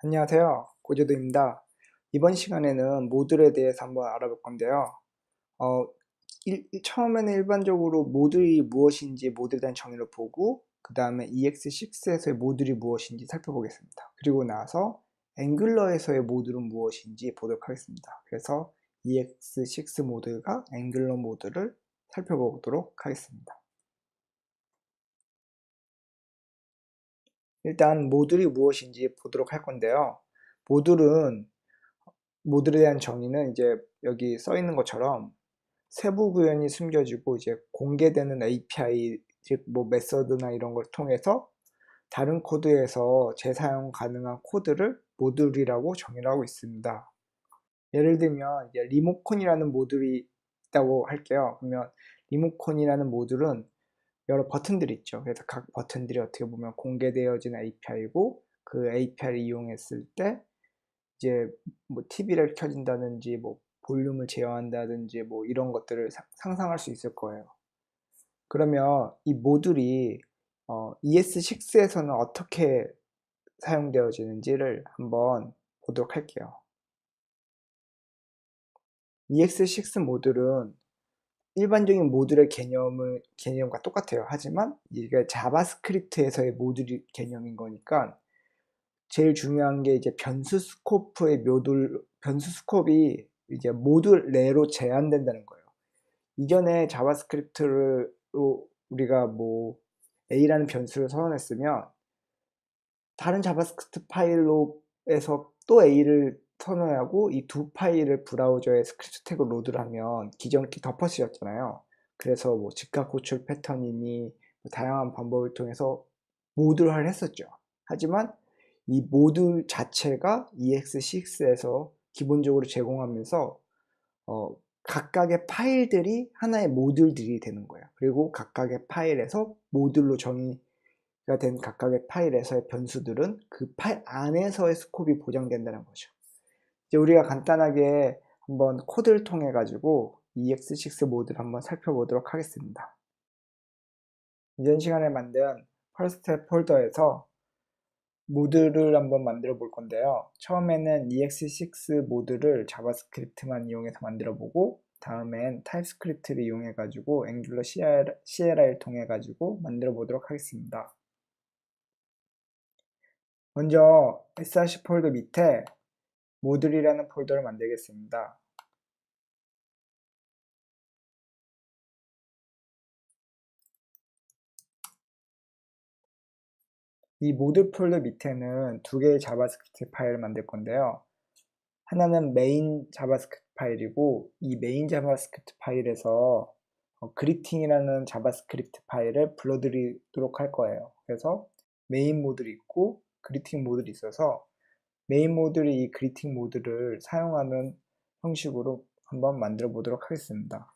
안녕하세요. 고조도입니다. 이번 시간에는 모듈에 대해서 한번 알아볼 건데요. 어, 처음에는 일반적으로 모듈이 무엇인지 모듈에 대한 정의를 보고 그 다음에 EX6에서의 모듈이 무엇인지 살펴보겠습니다. 그리고 나서 앵글러에서의 모듈은 무엇인지 보도록 하겠습니다. 그래서 EX6 모듈과 앵글러 모듈을 살펴보도록 하겠습니다. 일단 모듈이 무엇인지 보도록 할 건데요. 모듈에 대한 정의는 이제 여기 써 있는 것처럼 세부 구현이 숨겨지고 이제 공개되는 API, 즉 뭐 메서드나 이런 걸 통해서 다른 코드에서 재사용 가능한 코드를 모듈이라고 정의를 하고 있습니다. 예를 들면 이제 리모컨이라는 모듈이 있다고 할게요. 그러면 리모컨이라는 모듈은 여러 버튼들이 있죠. 그래서 각 버튼들이 어떻게 보면 공개되어진 API고 그 API를 이용했을 때 이제 뭐 TV를 켜진다든지 뭐 볼륨을 제어한다든지 뭐 이런 것들을 상상할 수 있을 거예요. 그러면 이 모듈이 ES6에서는 어떻게 사용되어지는지를 한번 보도록 할게요. EX6 모듈은 일반적인 모듈의 개념과 똑같아요. 하지만 이게 자바스크립트에서의 모듈 개념인 거니까 제일 중요한 게 이제 변수 스콥이 이제 모듈 내로 제한된다는 거예요. 이전에 자바스크립트로 우리가 뭐 A라는 변수를 선언했으면 다른 자바스크립트 파일로에서 또 A를 선언하고 이 두 파일을 브라우저에 스크립트 태그 로드를 하면 기존기 덮어씌웠잖아요. 그래서 뭐 즉각 호출 패턴이니 뭐 다양한 방법을 통해서 모듈화를 했었죠. 하지만 이 모듈 자체가 EX6에서 기본적으로 제공하면서 각각의 파일들이 하나의 모듈들이 되는 거예요. 그리고 각각의 파일에서 모듈로 정의가 된 각각의 파일에서의 변수들은 그 파일 안에서의 스콥이 보장된다는 거죠. 이제 우리가 간단하게 한번 코드를 통해 가지고 EX6 모듈 한번 살펴보도록 하겠습니다. 이전 시간에 만든 퍼스트 폴더에서 모듈을 한번 만들어 볼 건데요. 처음에는 EX6 모듈을 자바스크립트만 이용해서 만들어 보고 다음엔 타입스크립트를 이용해 가지고 앵귤러 CLI를 통해 가지고 만들어 보도록 하겠습니다. 먼저 src 폴더 밑에 모듈이라는 폴더를 만들겠습니다. 이 모듈 폴더 밑에는 두 개의 자바스크립트 파일을 만들 건데요. 하나는 메인 자바스크립트 파일이고 이 메인 자바스크립트 파일에서 그리팅이라는 자바스크립트 파일을 불러들이도록 할 거예요. 그래서 메인 모듈이 있고 그리팅 모듈이 있어서 메인 모듈이 이 그리팅 모듈을 사용하는 형식으로 한번 만들어 보도록 하겠습니다.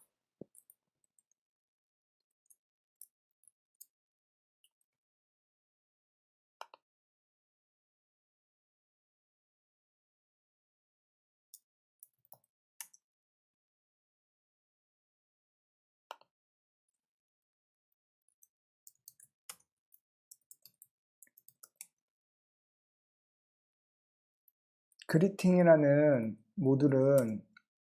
그리팅이라는 모듈은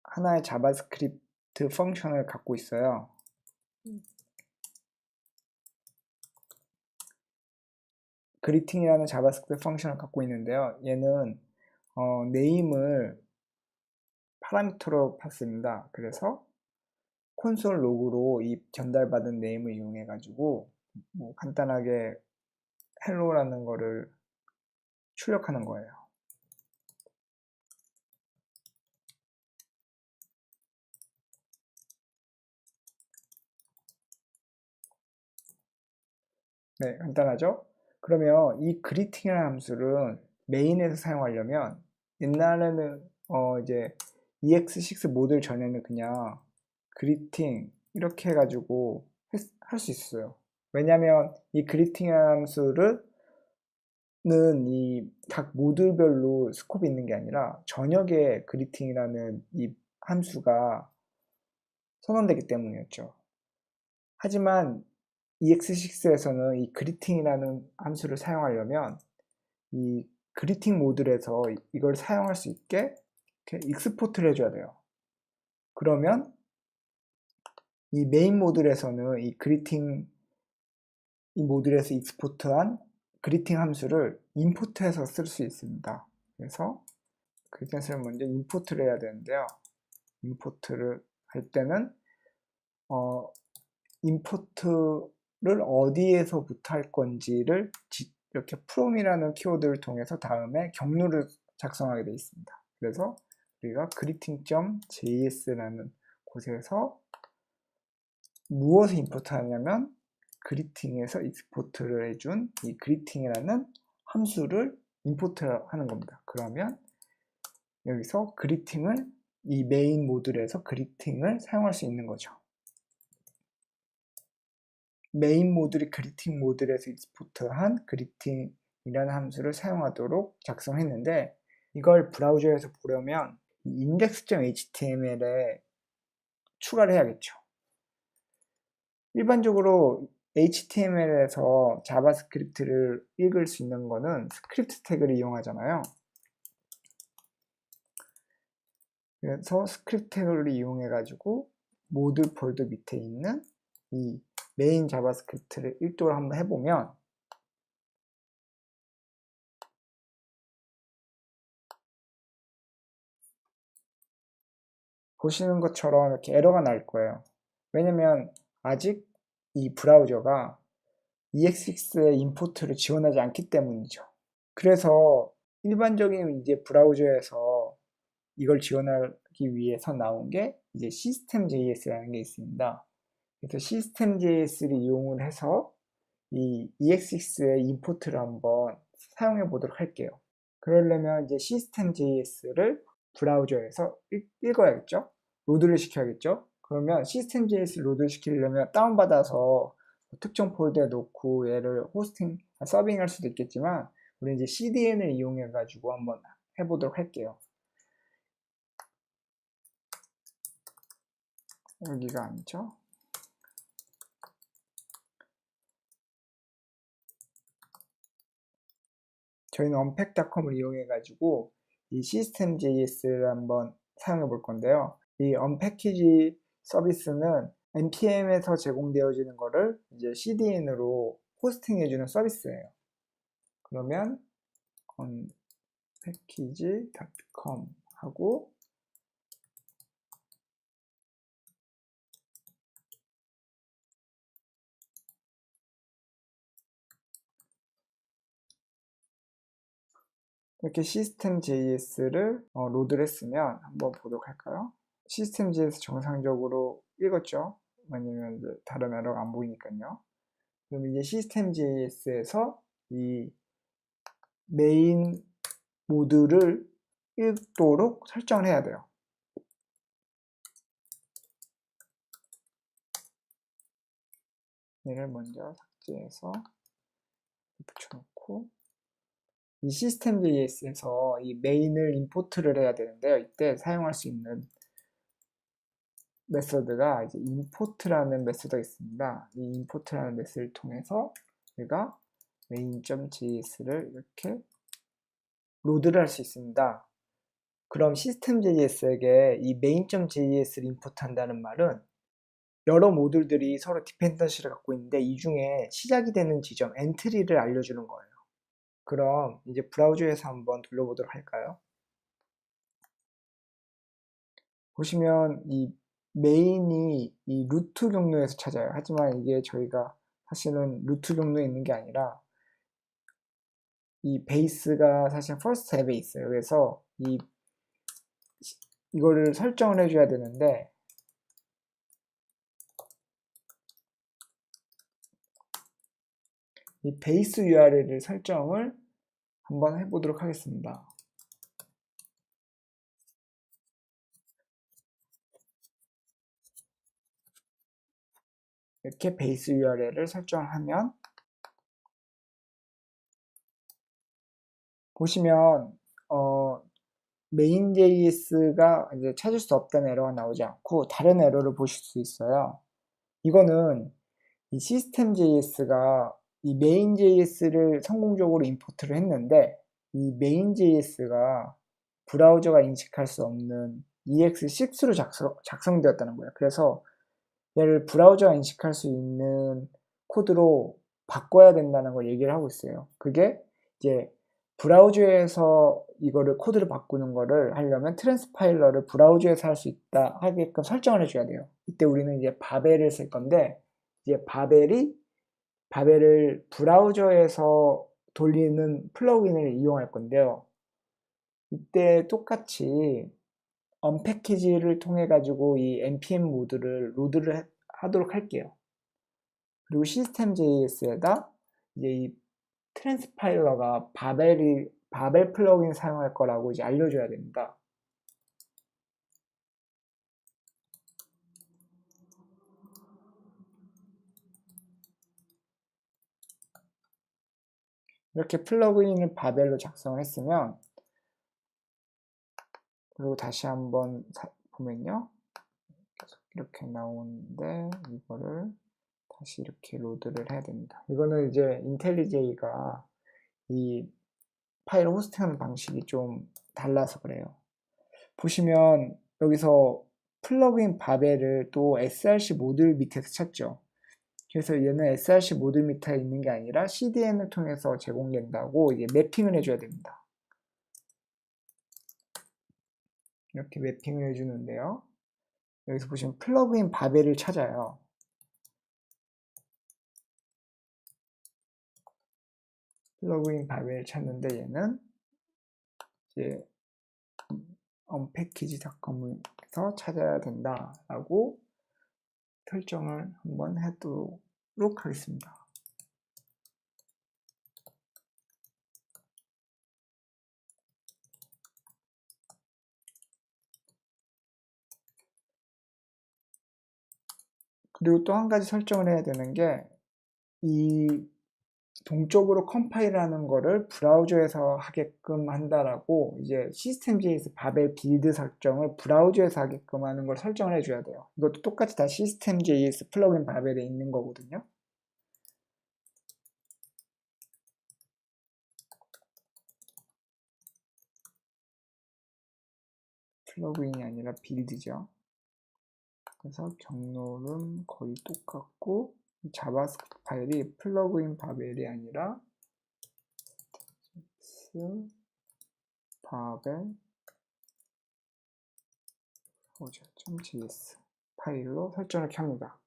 하나의 자바스크립트 펑션을 갖고 있어요. 그리팅이라는 자바스크립트 펑션을 갖고 있는데요. 얘는 네임을 파라미터로 팠습니다. 그래서 콘솔 로그로 이 전달받은 네임을 이용해 가지고 뭐 간단하게 헬로라는 거를 출력하는 거예요. 네, 간단하죠? 그러면 이 그리팅이라는 함수를 메인에서 사용하려면 옛날에는 이제 EX6 모듈 전에는 그냥 그리팅 이렇게 해가지고 할 수 있어요. 왜냐면 이 그리팅이라는 함수를 이 각 모듈별로 스콥이 있는 게 아니라 저녁에 그리팅이라는 이 함수가 선언되기 때문이었죠. 하지만 EX6에서는 이 그리팅이라는 함수를 사용하려면 이 그리팅 모듈에서 이걸 사용할 수 있게 이렇게 익스포트를 해줘야 돼요. 그러면 이 메인 모듈에서는 이 모듈에서 익스포트한 그리팅 함수를 임포트해서 쓸 수 있습니다. 그래서 그리팅 함수를 먼저 임포트를 해야 되는데요. 임포트를 할 때는 임포트를 어디에서부터 할 건지를 이렇게 from이라는 키워드를 통해서 다음에 경로를 작성하게 되어 있습니다. 그래서 우리가 greeting.js라는 곳에서 무엇을 임포트하냐면 그리팅에서 익스포트를 해준 이 greeting이라는 함수를 임포트하는 겁니다. 그러면 여기서 greeting을 이 메인 모듈에서 greeting을 사용할 수 있는 거죠. 메인 모듈이 그리팅 모듈에서 익스포트한 greeting이라는 함수를 사용하도록 작성했는데 이걸 브라우저에서 보려면 index.html에 추가를 해야겠죠. 일반적으로 HTML에서 자바스크립트를 읽을 수 있는 거는 스크립트 태그를 이용하잖아요. 그래서 스크립트 태그를 이용해 가지고 모듈 폴더 밑에 있는 이 메인 자바스크립트를 읽도록 한번 해보면 보시는 것처럼 이렇게 에러가 날 거예요. 왜냐면 아직 이 브라우저가 EXX의 임포트를 지원하지 않기 때문이죠. 그래서 일반적인 이제 브라우저에서 이걸 지원하기 위해서 나온 게 이제 system.js라는 게 있습니다. 그래서 system.js를 이용을 해서 이 EXX의 임포트를 한번 사용해 보도록 할게요. 그러려면 이제 system.js를 브라우저에서 읽어야겠죠? 로드를 시켜야겠죠? 그러면 system.js 로드를 시키려면 다운받아서 특정 폴더에 놓고 얘를 서빙할 수도 있겠지만 우리 이제 CDN을 이용해 가지고 한번 해보도록 할게요. 여기가 아니죠? 저희는 unpack.com을 이용해 가지고 이 system.js를 한번 사용해 볼 건데요. 이 unpackage 서비스는 npm에서 제공되어지는 거를 이제 CDN으로 호스팅해 주는 서비스예요. 그러면 unpackage.com 하고 이렇게 system.js를 로드를 했으면 한번 보도록 할까요? system.js 정상적으로 읽었죠? 왜냐면 이제 다른 에러가 안 보이니까요. 그럼 이제 system.js에서 이 메인 모듈을 읽도록 설정을 해야 돼요. 얘를 먼저 삭제해서 붙여놓고 이 system.js에서 이 메인을 임포트를 해야 되는데요. 이때 사용할 수 있는 메서드가 이제 import라는 메서드가 있습니다. 이 import라는 메서드를 통해서 우리가 main.js를 이렇게 로드를 할 수 있습니다. 그럼 system.js에게 이 main.js를 임포트한다는 말은 여러 모듈들이 서로 디펜던시를 갖고 있는데 이 중에 시작이 되는 지점, 엔트리를 알려주는 거예요. 그럼 이제 브라우저에서 한번 돌려보도록 할까요? 보시면 이 메인이 이 루트 경로에서 찾아요. 하지만 이게 저희가 사실은 루트 경로에 있는 게 아니라 이 베이스가 사실 first 앱에 있어요. 그래서 이거를 설정을 해줘야 되는데 이 베이스 URL을 설정을 한번 해보도록 하겠습니다. 이렇게 베이스 URL을 설정하면 보시면 main.js가 이제 찾을 수 없다는 에러가 나오지 않고 다른 에러를 보실 수 있어요. 이거는 이 system.js가 이 main.js를 성공적으로 임포트를 했는데 이 main.js가 브라우저가 인식할 수 없는 EX6로 작성되었다는 거예요. 그래서 얘를 브라우저가 인식할 수 있는 코드로 바꿔야 된다는 걸 얘기를 하고 있어요. 그게 이제 브라우저에서 이거를 코드를 바꾸는 거를 하려면 트랜스파일러를 브라우저에서 할 수 있다 하게끔 설정을 해줘야 돼요. 이때 우리는 이제 바벨을 쓸 건데, 이제 바벨을 브라우저에서 돌리는 플러그인을 이용할 건데요. 이때 똑같이 언패키지를 통해 가지고 이 npm 모드를 로드를 하도록 할게요. 그리고 시스템.js에다 이제 이 트랜스파일러가 바벨 플러그인 사용할 거라고 이제 알려줘야 됩니다. 이렇게 플러그인을 바벨로 작성을 했으면, 그리고 다시 한번 보면요, 계속 이렇게 나오는데 이거를 다시 이렇게 로드를 해야 됩니다. 이거는 이제 인텔리제이가 이 파일을 호스팅하는 방식이 좀 달라서 그래요. 보시면 여기서 플러그인 바벨을 또 src 모듈 밑에서 찾죠. 그래서 얘는 src 모듈 밑에 있는 게 아니라 cdn을 통해서 제공된다고 이제 매핑을 해줘야 됩니다. 이렇게 매핑을 해주는데요. 여기서 보시면 플러그인 바벨을 찾아요. 플러그인 바벨을 찾는데 얘는 이제 unpackage.com에서 찾아야 된다라고 설정을 한번 해두도록 하겠습니다. 그리고 또 한 가지 설정을 해야 되는 게, 이 동적으로 컴파일하는 거를 브라우저에서 하게끔 한다라고 이제 시스템.js 바벨 빌드 설정을 브라우저에서 하게끔 하는 걸 설정을 해줘야 돼요. 이것도 똑같이 다 시스템.js 플러그인 바벨에 있는 거거든요. 플러그인이 아니라 빌드죠. 그래서 경로는 거의 똑같고, 자바스크립트 파일이 플러그인 바벨이 아니라 바벨 browser.js 파일로 설정을 켭니다.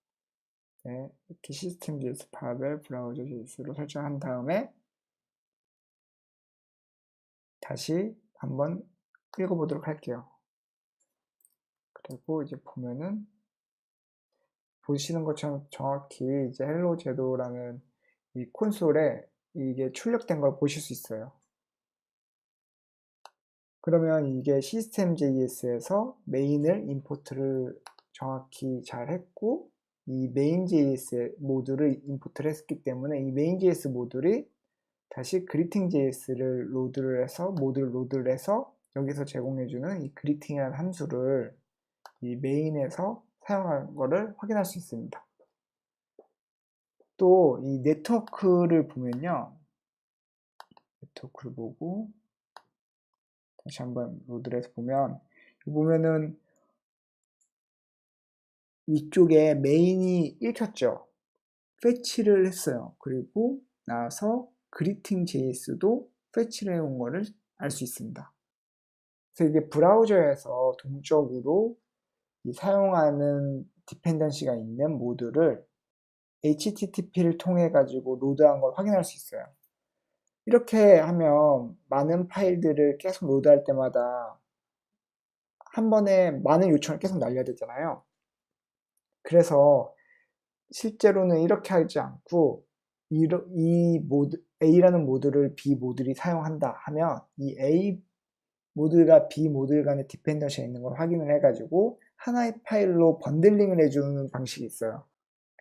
네, 이렇게 시스템.js 바벨 브라우저 JS로 설정한 다음에 다시 한번 읽어보도록 할게요. 그리고 이제 보면은 보시는 것처럼 정확히 이제 헬로 제도라는 이 콘솔에 이게 출력된 걸 보실 수 있어요. 그러면 이게 시스템.js에서 메인을 임포트를 정확히 잘 했고, 이 main.js 모듈을 임포트를 했기 때문에 이 main.js 모듈이 다시 greeting.js를 모듈을 로드를 해서 여기서 제공해주는 이 greeting이라는 함수를 이 메인에서 사용한 거를 확인할 수 있습니다. 또 이 네트워크를 보면요, 네트워크를 보고 다시 한번 로드를 해서 보면은 위쪽에 메인이 읽혔죠. 패치를 했어요. 그리고 나서 greeting.js도 패치를 해온 거를 알 수 있습니다. 그래서 이게 브라우저에서 동적으로 사용하는 디펜던시가 있는 모듈을 HTTP를 통해 가지고 로드한 걸 확인할 수 있어요. 이렇게 하면 많은 파일들을 계속 로드할 때마다 한 번에 많은 요청을 계속 날려야 되잖아요. 그래서 실제로는 이렇게 하지 않고 A라는 모듈을 B 모듈이 사용한다 하면 이 A 모듈과 B 모듈 간의 디펜던시가 있는 걸 확인을 해가지고 하나의 파일로 번들링을 해주는 방식이 있어요.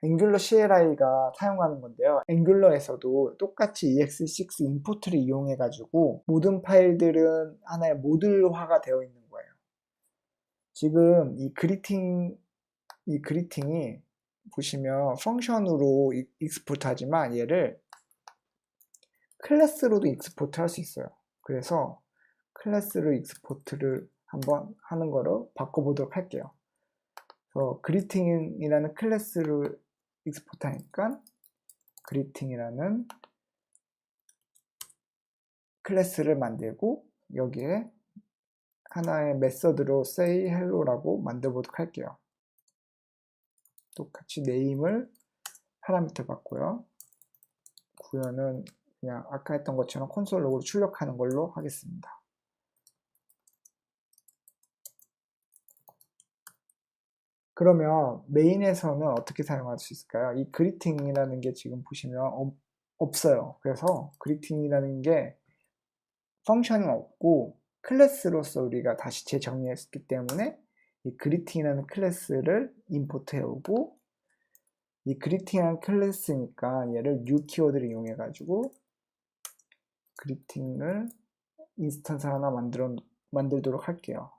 앵귤러 CLI가 사용하는 건데요. 앵귤러에서도 똑같이 EX6 임포트를 이용해가지고 모든 파일들은 하나의 모듈화가 되어 있는 거예요. 지금 이 그리팅이 보시면 펑션으로 익스포트 하지만 얘를 클래스로도 익스포트 할 수 있어요. 그래서 클래스를 익스포트를 한번 하는 거로 바꿔보도록 할게요. 그래서 그리팅이라는 클래스를 익스포트 하니까 그리팅이라는 클래스를 만들고 여기에 하나의 메서드로 say hello라고 만들어 보도록 할게요. 똑같이 네임을 파라미터 받고요. 구현은 그냥 아까 했던 것처럼 콘솔 로그로 출력하는 걸로 하겠습니다. 그러면 메인에서는 어떻게 사용할 수 있을까요? 이 그리팅이라는 게 지금 보시면 없어요. 그래서 그리팅이라는 게 펑션이 없고 클래스로서 우리가 다시 재정리했기 때문에 이 그리팅이라는 클래스를 임포트 해오고 이 그리팅이라는 클래스니까 얘를 new 키워드를 이용해 가지고 그리팅을 인스턴스 하나 만들도록 할게요.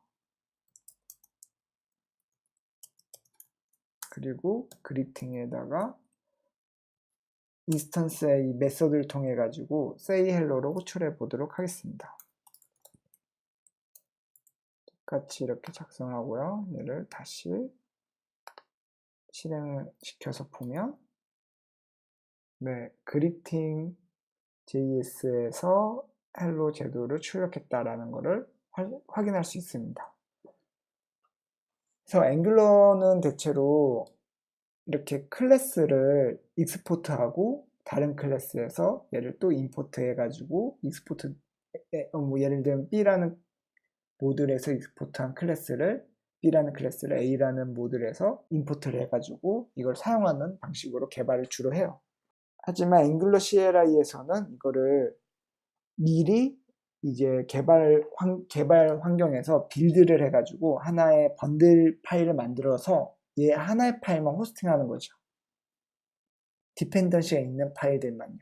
그리고 그리팅에다가 인스턴스의 이 메서드를 통해 가지고 say hello로 호출해 보도록 하겠습니다. 똑같이 이렇게 작성을 하고요. 얘를 다시 실행을 시켜서 보면 네, 그리팅 JS에서 hello 제도를 출력했다라는 것을 확인할 수 있습니다. 그래서 앵글러는 대체로 이렇게 클래스를 익스포트하고 다른 클래스에서 얘를 또 임포트 해가지고 익스포트 뭐 예를 들면 B라는 모듈에서 익스포트한 클래스를 B라는 클래스를 A라는 모듈에서 임포트를 해가지고 이걸 사용하는 방식으로 개발을 주로 해요. 하지만 앵글러 CLI에서는 이거를 미리 이제 개발 환경에서 빌드를 해가지고 하나의 번들 파일을 만들어서 얘 하나의 파일만 호스팅하는 거죠. 디펜던시가 있는 파일들만요.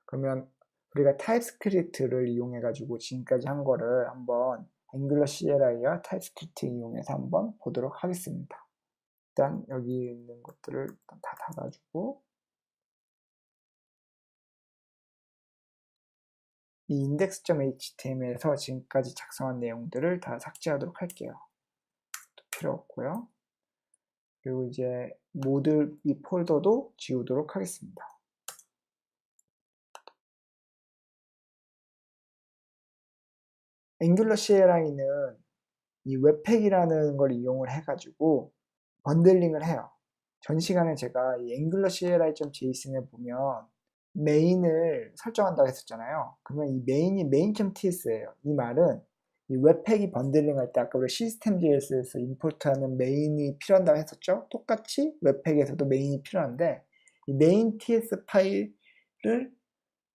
그러면 우리가 타입스크립트를 이용해 가지고 지금까지 한 거를 한번 앵글러 CLI와 타입스크립트 이용해서 한번 보도록 하겠습니다. 일단 여기 있는 것들을 일단 다 닫아주고 이 index.html에서 지금까지 작성한 내용들을 다 삭제하도록 할게요. 필요 없고요. 그리고 이제 모듈 이 폴더도 지우도록 하겠습니다. 앵글러 CLI는 이 웹팩이라는 걸 이용을 해가지고 번들링을 해요. 전 시간에 제가 이 앵글러 CLI.json에 보면 메인을 설정한다고 했었잖아요. 그러면 이 메인이 main.ts예요. 이 말은 이 웹팩이 번들링 할 때 아까 우리 system.js에서 임포트하는 메인이 필요한다고 했었죠. 똑같이 웹팩에서도 메인이 필요한데 이 main.ts 파일을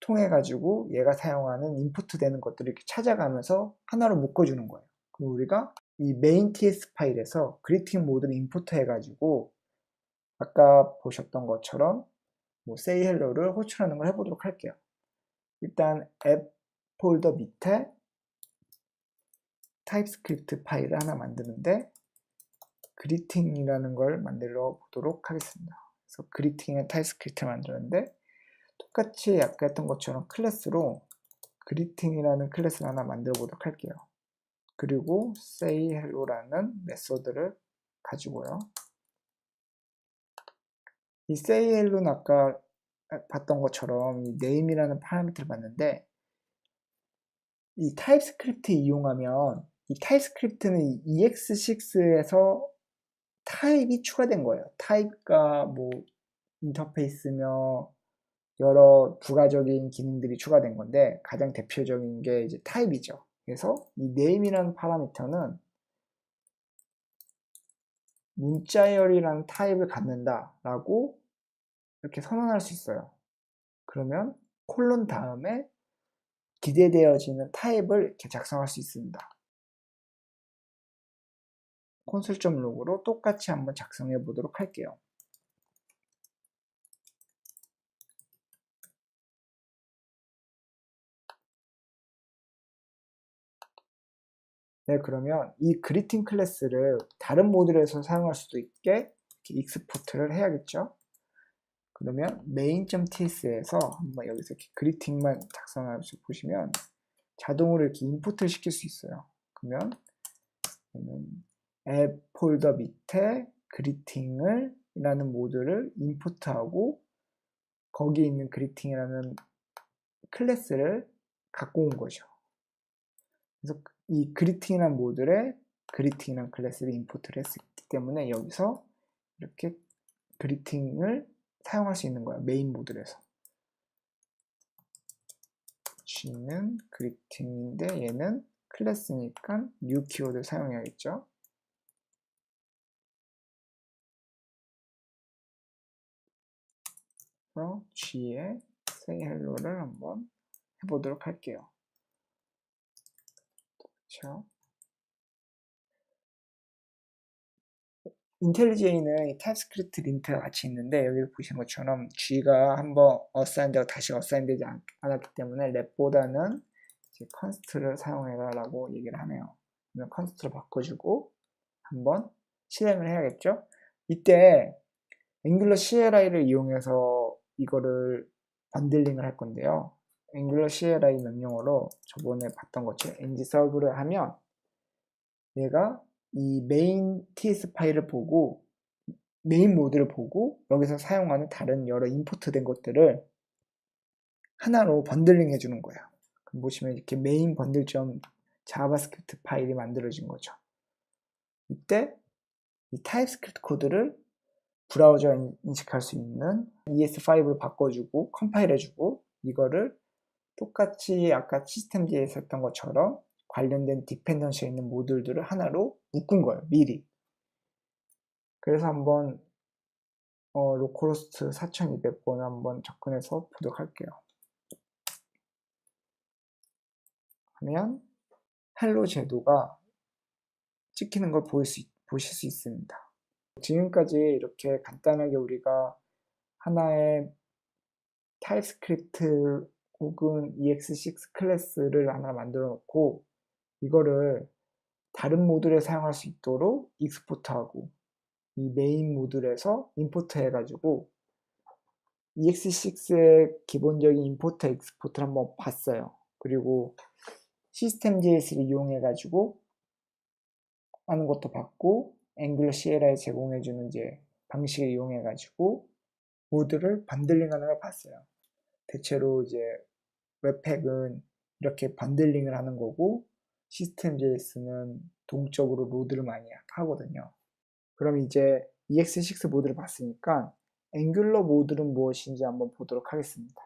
통해 가지고 얘가 사용하는 임포트 되는 것들을 이렇게 찾아가면서 하나로 묶어주는 거예요. 그럼 우리가 이 main.ts 파일에서 그리팅 모드를 임포트 해가지고 아까 보셨던 것처럼 뭐 say hello를 호출하는 걸 해보도록 할게요. 일단 앱 폴더 밑에 타입스크립트 파일을 하나 만드는데 그리팅이라는 걸 만들어 보도록 하겠습니다. 그래서 그리팅의 타입스크립트 만드는데 똑같이 아까 했던 것처럼 클래스로 그리팅이라는 클래스를 하나 만들어 보도록 할게요. 그리고 say hello라는 메소드를 가지고요. 이 say hello는 아까 봤던 것처럼 이 name이라는 파라미터를 봤는데 이 타입스크립트 이용하면 이 타입스크립트는 EX6에서 타입이 추가된 거예요. 타입과 뭐 인터페이스며 여러 부가적인 기능들이 추가된 건데 가장 대표적인 게 이제 타입이죠. 그래서 이 name이라는 파라미터는 문자열이라는 타입을 갖는다라고 이렇게 선언할 수 있어요. 그러면 콜론 다음에 기대되어지는 타입을 이렇게 작성할 수 있습니다. 콘솔.log으로 똑같이 한번 작성해 보도록 할게요. 네, 그러면 이 그리팅 클래스를 다른 모듈에서 사용할 수도 있게 이렇게 익스포트를 해야겠죠. 그러면 main.ts에서 한번 여기서 이렇게 그리팅만 작성해서 보시면 자동으로 이렇게 인풋을 시킬 수 있어요. 그러면 앱 폴더 밑에 그리팅을 이라는 모듈을 인풋하고 거기에 있는 그리팅이라는 클래스를 갖고 온 거죠. 그래서 이 그리팅이라는 모듈에 그리팅이라는 클래스를 인풋을 했기 때문에 여기서 이렇게 그리팅을 사용할 수 있는 거예요. 메인 모듈에서. G는 그리팅인데 얘는 클래스니까 new 키워드 사용해야겠죠. 그래서 G에 say hello를 한번 해보도록 할게요. 그렇죠? 인텔리제이는 이 타입스크립트 린트가 같이 있는데 여기 보시는 것처럼 G가 한번 어사인되고 다시 어사인되지 않았기 때문에 랩보다는 이제 컨스트를 사용해라 라고 얘기를 하네요. 그러면 컨스트를 바꿔주고 한번 실행을 해야겠죠. 이때 앵글러 CLI를 이용해서 이거를 번들링을 할 건데요. 앵글러 CLI 명령어로 저번에 봤던 것처럼 ngserv를 하면 얘가 이 메인 TS 파일을 보고 메인 모드를 보고 여기서 사용하는 다른 여러 임포트 된 것들을 하나로 번들링 해주는 거예요. 그럼 보시면 이렇게 메인 번들.점 자바스크립트 파일이 만들어진 거죠. 이때 이 타입스크립트 코드를 브라우저 인식할 수 있는 ES5로 바꿔주고 컴파일 해주고 이거를 똑같이 아까 시스템지에서 했던 것처럼 관련된 디펜던시에 있는 모듈들을 하나로 묶은 거예요. 미리. 그래서 한번 로컬호스트 4200번 한번 접근해서 보도록 할게요. 하면 헬로 제도가 찍히는 걸 보실 수 있습니다. 지금까지 이렇게 간단하게 우리가 하나의 타입스크립트 혹은 EX6 클래스를 하나 만들어 놓고 이거를 다른 모듈에 사용할 수 있도록 익스포트하고 이 메인 모듈에서 임포트 해가지고 EX6의 기본적인 임포트 엑스포트를 한번 봤어요. 그리고 시스템.js를 이용해가지고 하는 것도 봤고 앵글러 CLI 제공해주는 이제 방식을 이용해가지고 모듈을 번들링하는 걸 봤어요. 대체로 이제 웹팩은 이렇게 번들링을 하는 거고 시스템.js는 동적으로 로드를 많이 하거든요. 그럼 이제 EX6 모듈을 봤으니까 앵글러 모듈은 무엇인지 한번 보도록 하겠습니다.